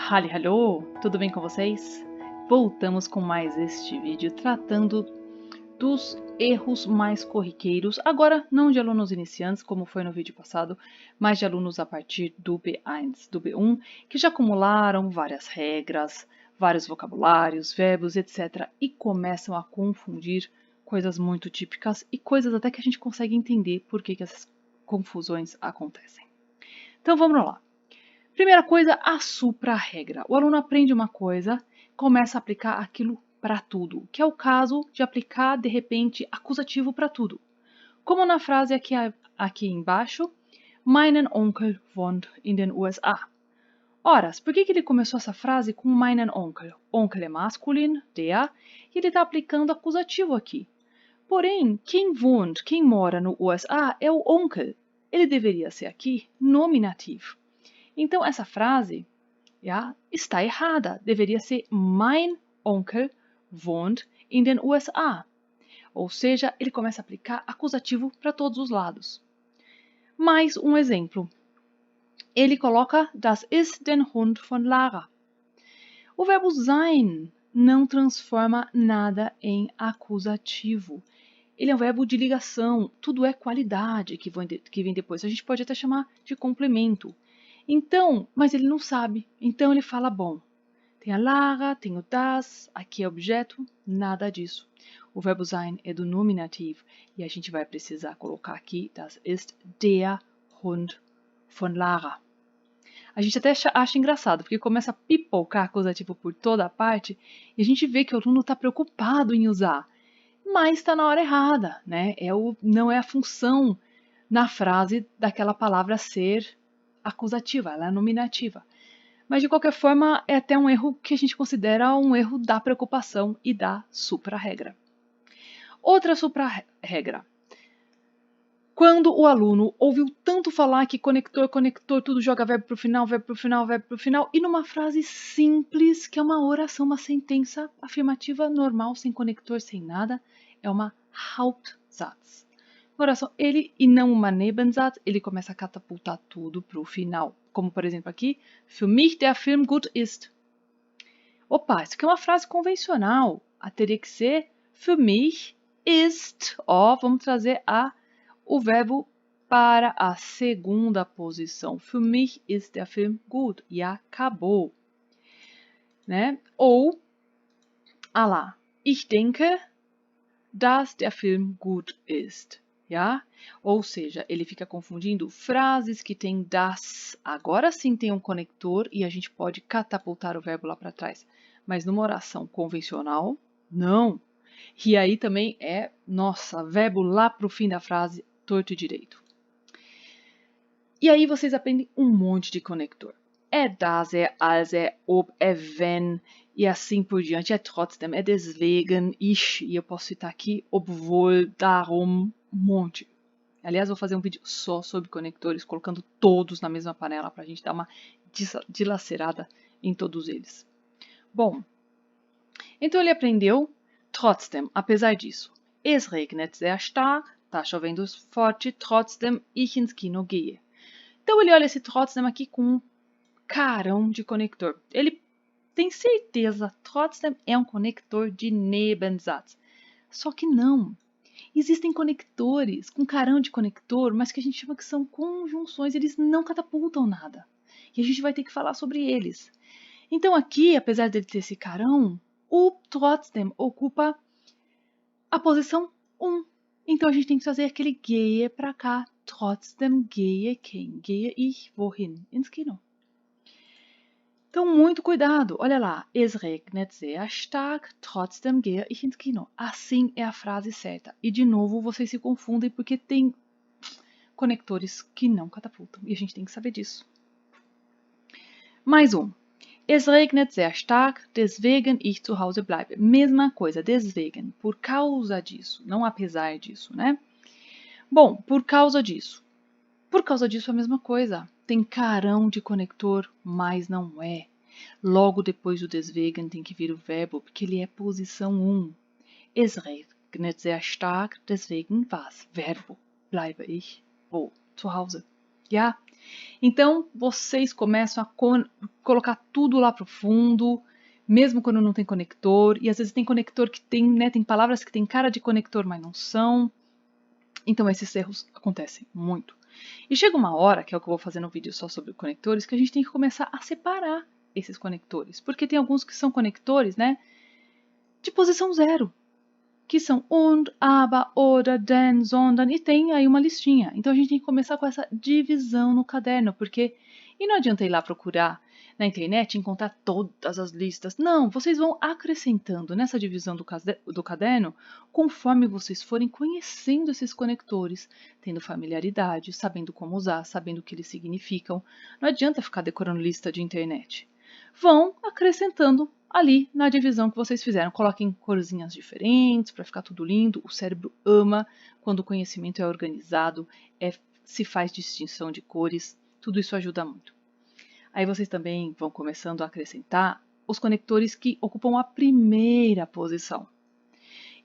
Hallo, tudo bem com vocês? Voltamos com mais este vídeo tratando dos erros mais corriqueiros, agora não de alunos iniciantes, como foi no vídeo passado, mas de alunos a partir do B1, do B1, que já acumularam várias regras, vários vocabulários, verbos, etc. e começam a confundir coisas muito típicas e coisas até que a gente consegue entender por que essas confusões acontecem. Então vamos lá. Primeira coisa, a supra-regra. O aluno aprende uma coisa, começa a aplicar aquilo para tudo, que é o caso de aplicar, de repente, acusativo para tudo. Como na frase aqui embaixo, Meinen Onkel wohnt in den USA. Ora, por que ele começou essa frase com meinen Onkel? Onkel é masculino, der, e ele está aplicando acusativo aqui. Porém, quem wohnt, quem mora no USA, é o onkel. Ele deveria ser aqui nominativo. Então, essa frase está errada. Deveria ser Mein Onkel wohnt in den USA. Ou seja, ele começa a aplicar acusativo para todos os lados. Mais um exemplo. Ele coloca Das ist den Hund von Lara. O verbo sein não transforma nada em acusativo. Ele é um verbo de ligação. Tudo é qualidade que vem depois. A gente pode até chamar de complemento. Então, mas ele não sabe. Então ele fala, bom, tem a Lara, tem o das, aqui é objeto, nada disso. O verbo sein é do nominativo e a gente vai precisar colocar aqui, das ist der Hund von Lara. A gente até acha engraçado, porque começa a pipocar acusativo por toda a parte e a gente vê que o aluno está preocupado em usar, mas está na hora errada, né? Não é a função na frase daquela palavra ser acusativa, ela é nominativa. Mas de qualquer forma, é até um erro que a gente considera um erro da preocupação e da supra-regra. Outra supra-regra. Quando o aluno ouviu tanto falar que conector, tudo joga verbo para o final, verbo para o final, verbo para o final, e numa frase simples, que é uma oração, uma sentença afirmativa normal, sem conector, sem nada, é uma Hauptsatz. Oração, ele e não uma Nebensatz, ele começa a catapultar tudo para o final. Como, por exemplo, aqui, für mich der Film gut ist. Opa, isso aqui é uma frase convencional. Teria que ser für mich ist. Vamos trazer o verbo para a segunda posição. Für mich ist der Film gut. E acabou. Né? Ou, lá, ich denke, dass der Film gut ist. Ou seja, ele fica confundindo frases que tem das. Agora sim tem um conector e a gente pode catapultar o verbo lá para trás. Mas numa oração convencional, não. E aí também verbo lá para o fim da frase, torto e direito. E aí vocês aprendem um monte de conector. É das, é als, é ob, é wenn, e assim por diante. É trotzdem, é deswegen, ich, e eu posso citar aqui, obwohl, darum, um monte. Aliás, vou fazer um vídeo só sobre conectores, colocando todos na mesma panela para a gente dar uma dilacerada em todos eles. Bom, então ele aprendeu trotzdem, apesar disso. Es regnet sehr stark, tá chovendo forte, trotzdem ich ins Kino gehe. Então ele olha esse trotzdem aqui com um carão de conector. Ele tem certeza, trotzdem é um conector de Nebensatz. Só que não. Existem conectores com carão de conector, mas que a gente chama que são conjunções, eles não catapultam nada. E a gente vai ter que falar sobre eles. Então aqui, apesar dele ter esse carão, o trotzdem ocupa a posição 1. Então a gente tem que fazer aquele gehe para cá. Trotzdem gehe quem? Gehe ich wohin? Ins Kino. Então, muito cuidado. Olha lá. Es regnet sehr stark, trotzdem gehe ich ins Kino. Assim é a frase certa. E, de novo, vocês se confundem porque tem conectores que não catapultam. E a gente tem que saber disso. Mais um. Es regnet sehr stark, deswegen ich zu Hause bleibe. Mesma coisa, deswegen. Por causa disso. Não apesar disso, né? Bom, por causa disso. Por causa disso é a mesma coisa. Tem carão de conector, mas não é. Logo depois do deswegen tem que vir o verbo, porque ele é posição 1. Es regnet sehr stark, deswegen was? Verbo. Bleibe ich wo? Zu Hause. Então, vocês começam a colocar tudo lá pro fundo, mesmo quando não tem conector, e às vezes tem conector que tem, né, tem palavras que tem cara de conector, mas não são. Então, esses erros acontecem muito. E chega uma hora, que é o que eu vou fazer no vídeo só sobre conectores, que a gente tem que começar a separar esses conectores, porque tem alguns que são conectores, né, de posição zero, que são und, aber, oder, denn, sondern, e tem aí uma listinha. Então a gente tem que começar com essa divisão no caderno, porque e não adianta ir lá procurar na internet e encontrar todas as listas. Não, vocês vão acrescentando nessa divisão do caderno conforme vocês forem conhecendo esses conectores, tendo familiaridade, sabendo como usar, sabendo o que eles significam. Não adianta ficar decorando lista de internet. Vão acrescentando ali na divisão que vocês fizeram. Coloquem corzinhas diferentes para ficar tudo lindo. O cérebro ama quando o conhecimento é organizado, se faz distinção de cores. Tudo isso ajuda muito. Aí vocês também vão começando a acrescentar os conectores que ocupam a primeira posição.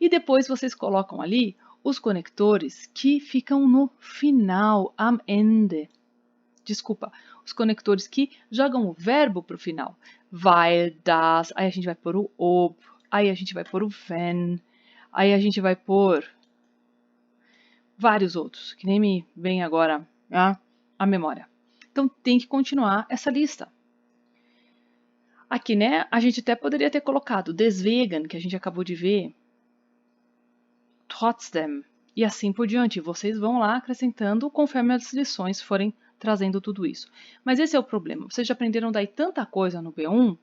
E depois vocês colocam ali os conectores que ficam no final, am Ende. Desculpa, os conectores que jogam o verbo para o final. Weil, das, aí a gente vai pôr o ob, aí a gente vai pôr o wenn, aí a gente vai pôr vários outros, que nem me vem agora a memória. Então tem que continuar essa lista. Aqui, né, a gente até poderia ter colocado deswegen, que a gente acabou de ver, trotzdem, e assim por diante. Vocês vão lá acrescentando conforme as lições forem trazendo tudo isso. Mas esse é o problema. Vocês já aprenderam daí tanta coisa no B1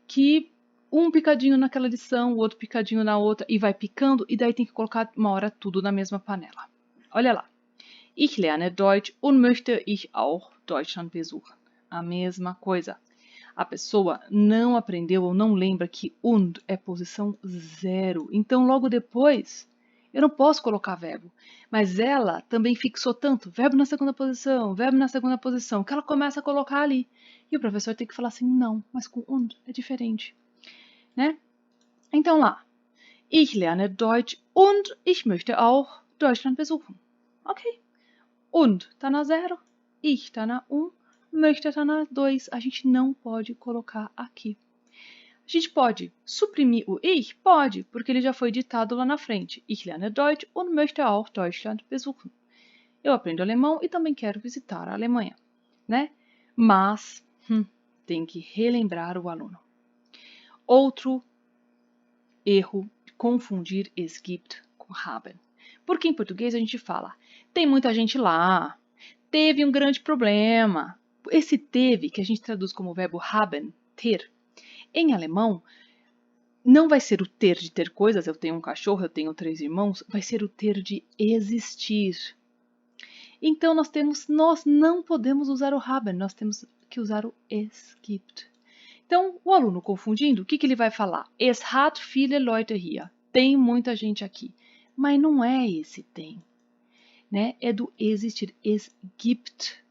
que um picadinho naquela lição, o outro picadinho na outra, e vai picando, e daí tem que colocar uma hora tudo na mesma panela. Olha lá. Ich lerne Deutsch und möchte ich auch Deutschland besuchen. A mesma coisa. A pessoa não aprendeu ou não lembra que und é posição zero. Então, logo depois, eu não posso colocar verbo. Mas ela também fixou tanto verbo na segunda posição, que ela começa a colocar ali. E o professor tem que falar assim, não, mas com und é diferente. Né? Então lá, ich lerne Deutsch und ich möchte auch Deutschland besuchen. Ok. Und tá na zero, ich tá na möchte tá na 2. A gente não pode colocar aqui. A gente pode suprimir o ich? Pode, porque ele já foi ditado lá na frente. Ich lerne Deutsch und möchte auch Deutschland besuchen. Eu aprendo alemão e também quero visitar a Alemanha, né? Mas tem que relembrar o aluno. Outro erro, confundir es gibt com haben. Porque em português a gente fala, tem muita gente lá, teve um grande problema. Esse teve, que a gente traduz como verbo haben, ter, em alemão, não vai ser o ter de ter coisas, eu tenho um cachorro, eu tenho 3 irmãos, vai ser o ter de existir. Então nós não podemos usar o haben, nós temos que usar o es gibt. Então, o aluno confundindo, o que ele vai falar? Es hat viele Leute hier. Tem muita gente aqui. Mas não é esse tem. Né? É do existir. Es gibt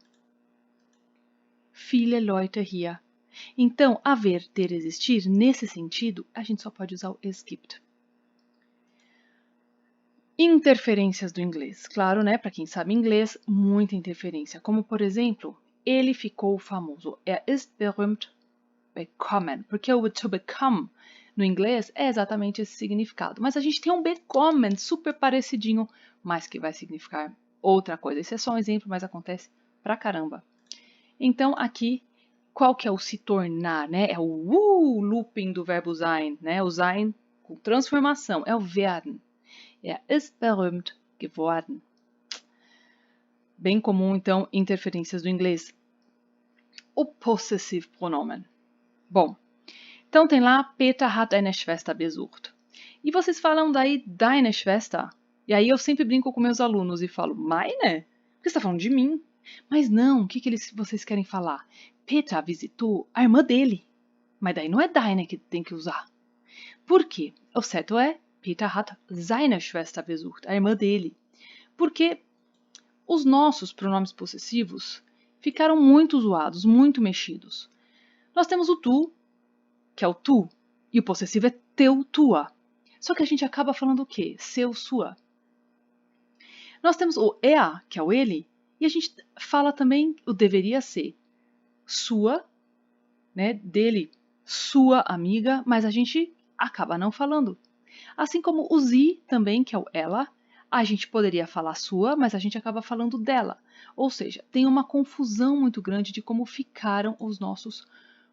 viele Leute hier. Então, haver, ter, existir, nesse sentido, a gente só pode usar o es gibt. Interferências do inglês. Claro, né? Para quem sabe inglês, muita interferência. Como, por exemplo, ele ficou famoso. Ist berühmt bekommen. Porque o to become no inglês é exatamente esse significado. Mas a gente tem um bekommen super parecidinho, mas que vai significar outra coisa. Esse é só um exemplo, mas acontece pra caramba. Então, aqui, qual que é o se tornar, né? É o looping do verbo sein, né? O sein com transformação, é o werden. Ist berühmt geworden. Bem comum, então, interferências do inglês. O possessive pronomen. Bom, então tem lá, Peter hat eine Schwester besucht. E vocês falam daí, deine Schwester. E aí eu sempre brinco com meus alunos e falo, meine? Porque você está falando de mim. Mas não, o que vocês querem falar? Peter visitou a irmã dele. Mas daí não é deine que tem que usar. Por quê? O certo é, Peter hat seine Schwester besucht, a irmã dele. Porque os nossos pronomes possessivos ficaram muito zoados, muito mexidos. Nós temos o tu, que é o tu, e o possessivo é teu, tua. Só que a gente acaba falando o quê? Seu, sua. Nós temos o er, que é o ele, E a gente fala também, o deveria ser sua, né, dele, sua amiga, mas a gente acaba não falando. Assim como o sie também, que é o ela, a gente poderia falar sua, mas a gente acaba falando dela. Ou seja, tem uma confusão muito grande de como ficaram os nossos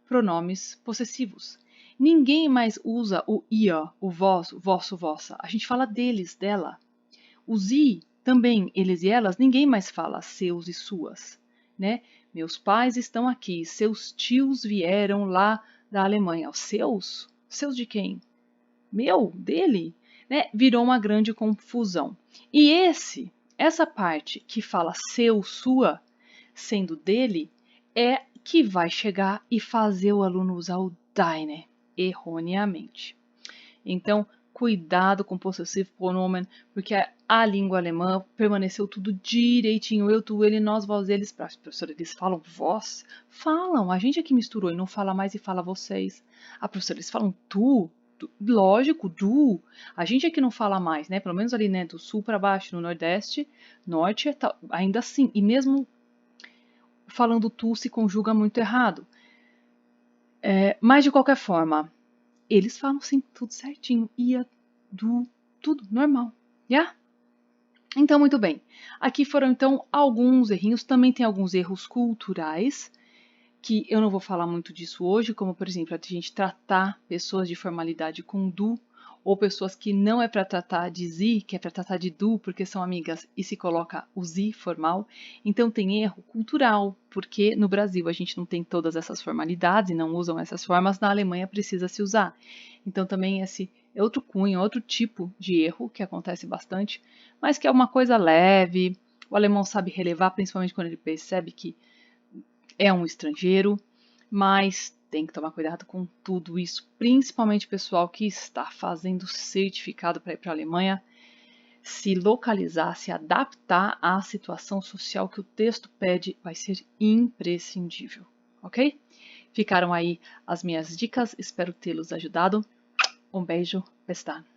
pronomes possessivos. Ninguém mais usa o ia, o vós, o vosso, vossa. A gente fala deles, dela. Os i também, eles e elas, ninguém mais fala seus e suas, né? Meus pais estão aqui, seus tios vieram lá da Alemanha. Os seus? Seus de quem? Meu? Dele? Né? Virou uma grande confusão. E essa parte que fala seu, sua, sendo dele, é que vai chegar e fazer o aluno usar o deine erroneamente. Então, cuidado com o possessivo pronomen, porque a língua alemã permaneceu tudo direitinho. Eu, tu, ele, nós, vós, eles. Professora, eles falam vós? Falam. A gente aqui misturou e não fala mais e fala vocês. A professora, eles falam tu. Lógico, du. A gente aqui não fala mais, né? Pelo menos ali, né? Do sul para baixo, no nordeste, norte, ainda assim. E mesmo falando tu se conjuga muito errado. Mas de qualquer forma, eles falam sim, tudo certinho. Ia, do, tudo normal. Yeah? Então, muito bem. Aqui foram, então, alguns errinhos. Também tem alguns erros culturais, que eu não vou falar muito disso hoje, como, por exemplo, a gente tratar pessoas de formalidade com du, ou pessoas que não é para tratar de zi, que é para tratar de du, porque são amigas, e se coloca o zi formal. Então, tem erro cultural, porque no Brasil a gente não tem todas essas formalidades e não usam essas formas, na Alemanha precisa se usar. Então, também esse é outro cunho, outro tipo de erro que acontece bastante, mas que é uma coisa leve, o alemão sabe relevar, principalmente quando ele percebe que é um estrangeiro, mas tem que tomar cuidado com tudo isso, principalmente o pessoal que está fazendo certificado para ir para a Alemanha, se localizar, se adaptar à situação social que o texto pede, vai ser imprescindível, ok? Ficaram aí as minhas dicas, espero tê-los ajudado. Um beijo, bis dann.